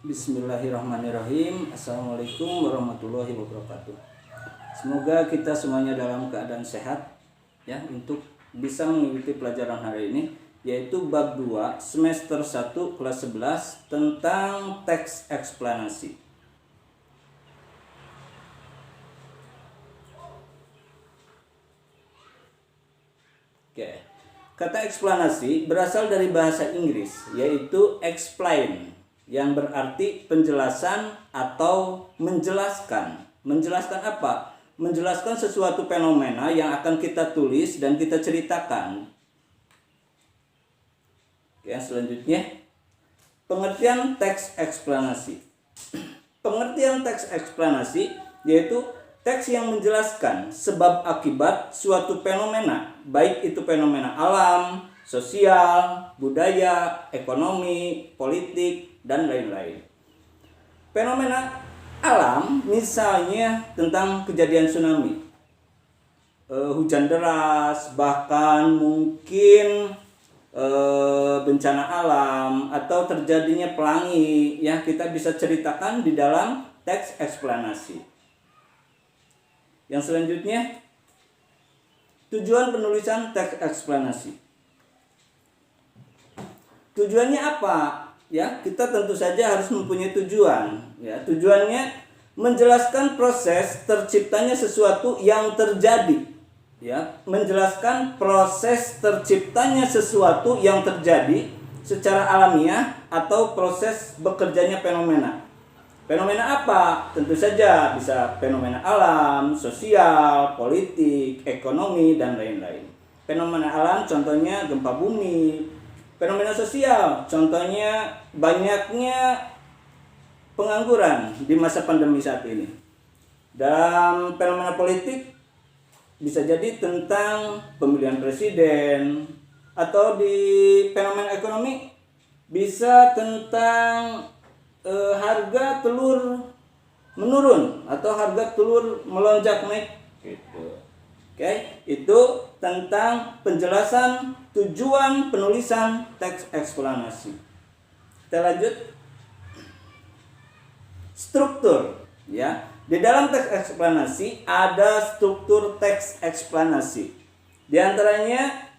Bismillahirrahmanirrahim. Assalamualaikum warahmatullahi wabarakatuh. Semoga kita semuanya dalam keadaan sehat ya untuk bisa mengikuti pelajaran hari ini, yaitu bab 2 semester 1 kelas 11 tentang teks eksplanasi. Oke. Kata eksplanasi berasal dari bahasa Inggris, yaitu explain, yang berarti penjelasan atau menjelaskan. Menjelaskan apa? Menjelaskan sesuatu fenomena yang akan kita tulis dan kita ceritakan. Yang selanjutnya, pengertian teks eksplanasi. Pengertian teks eksplanasi yaitu teks yang menjelaskan sebab akibat suatu fenomena, baik itu fenomena alam, sosial, budaya, ekonomi, politik, dan lain-lain. Fenomena alam misalnya tentang kejadian tsunami, hujan deras, bahkan mungkin bencana alam atau terjadinya pelangi, ya kita bisa ceritakan di dalam teks eksplanasi. Yang selanjutnya, tujuan penulisan teks eksplanasi. Tujuannya apa? Ya, kita tentu saja harus mempunyai tujuan. Ya, tujuannya menjelaskan proses terciptanya sesuatu yang terjadi. Ya, menjelaskan proses terciptanya sesuatu yang terjadi secara alamiah atau proses bekerjanya fenomena. Fenomena apa? Tentu saja bisa fenomena alam, sosial, politik, ekonomi, dan lain-lain. Fenomena alam contohnya gempa bumi. Fenomena sosial contohnya banyaknya pengangguran di masa pandemi saat ini. Dalam fenomena politik bisa jadi tentang pemilihan presiden, atau di fenomena ekonomi bisa tentang harga telur menurun atau harga telur melonjak naik gitu. Oke, itu tentang penjelasan tujuan penulisan teks eksplanasi. Kita lanjut. Struktur, ya. Di dalam teks eksplanasi ada struktur teks eksplanasi. Di antaranya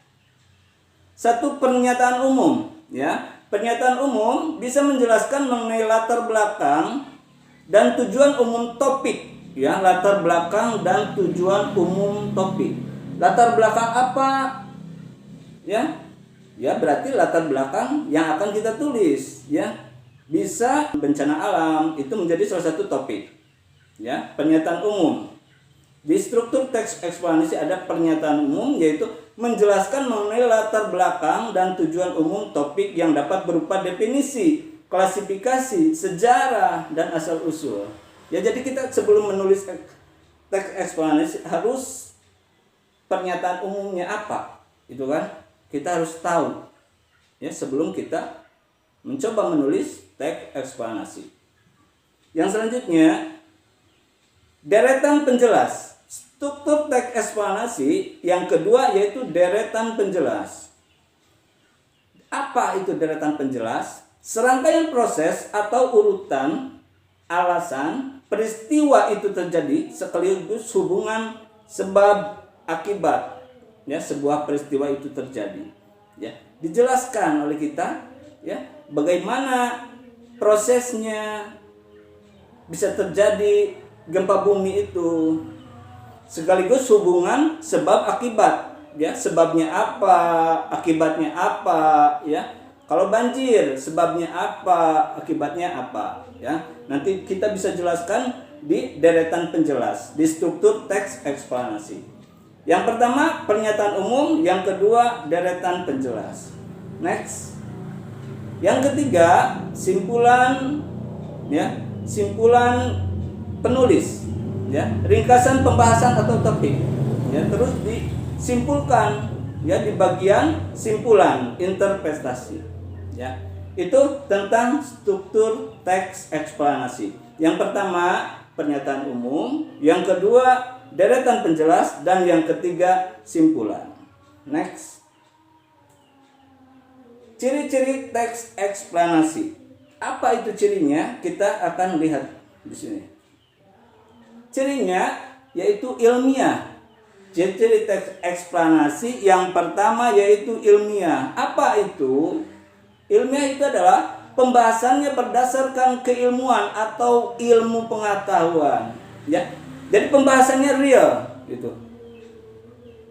satu, pernyataan umum, ya. Pernyataan umum bisa menjelaskan mengenai latar belakang dan tujuan umum topik, ya, latar belakang dan tujuan umum topik. Latar belakang apa? Ya. Ya, berarti latar belakang yang akan kita tulis, ya. Bisa bencana alam itu menjadi salah satu topik. Ya, pernyataan umum. Di struktur teks eksplanasi ada pernyataan umum, yaitu menjelaskan mengenai latar belakang dan tujuan umum topik yang dapat berupa definisi, klasifikasi, sejarah, dan asal-usul. Ya, jadi kita sebelum menulis teks eksplanasi harus pernyataan umumnya apa, itu kan? Kita harus tahu, ya, sebelum kita mencoba menulis teks eksplanasi. Yang selanjutnya, deretan penjelas. Struktur teks eksplanasi yang kedua yaitu deretan penjelas. Apa itu deretan penjelas? Serangkaian proses atau urutan alasan peristiwa itu terjadi sekaligus hubungan sebab akibat, ya, sebuah peristiwa itu terjadi, ya, dijelaskan oleh kita, ya, bagaimana prosesnya bisa terjadi gempa bumi itu, sekaligus hubungan sebab akibat, ya, sebabnya apa, akibatnya apa, ya. Kalau banjir, sebabnya apa, akibatnya apa, ya. Nanti kita bisa jelaskan di deretan penjelas, di struktur teks eksplanasi. Yang pertama pernyataan umum, yang kedua deretan penjelas. Next. Yang ketiga simpulan, ya, simpulan penulis, ya, ringkasan pembahasan atau topik, ya, terus disimpulkan, ya, di bagian simpulan interpretasi, ya. Itu tentang struktur teks eksplanasi. Yang pertama pernyataan umum, yang kedua deretan penjelas, dan yang ketiga simpulan. Next. Ciri-ciri teks eksplanasi. Apa itu cirinya? Kita akan lihat di sini. Cirinya yaitu ilmiah. Ciri teks eksplanasi yang pertama yaitu ilmiah. Apa itu? Ilmiah itu adalah pembahasannya berdasarkan keilmuan atau ilmu pengetahuan. Ya, jadi pembahasannya real, gitu.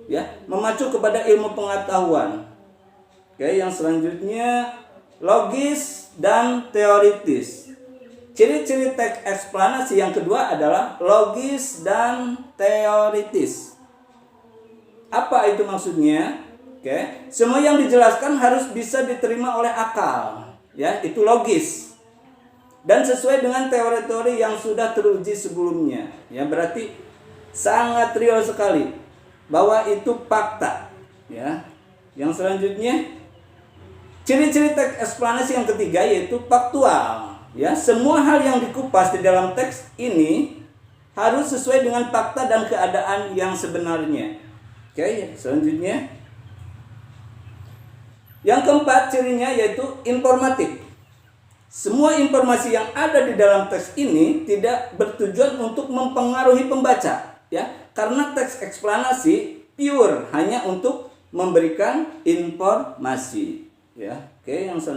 Ya, memacu kepada ilmu pengetahuan. Oke, yang selanjutnya logis dan teoritis. Ciri-ciri teks eksplanasi yang kedua adalah logis dan teoritis. Apa itu maksudnya? Oke, semua yang dijelaskan harus bisa diterima oleh akal, ya, itu logis. Dan sesuai dengan teori-teori yang sudah teruji sebelumnya. Ya, berarti sangat real sekali bahwa itu fakta, ya. Yang selanjutnya ciri-ciri teks eksplanasi yang ketiga yaitu faktual. Ya, semua hal yang dikupas di dalam teks ini harus sesuai dengan fakta dan keadaan yang sebenarnya. Oke, selanjutnya yang keempat cirinya yaitu informatif. Semua informasi yang ada di dalam teks ini tidak bertujuan untuk mempengaruhi pembaca, ya, karena teks eksplanasi pure hanya untuk memberikan informasi, ya. Oke, yang selanjutnya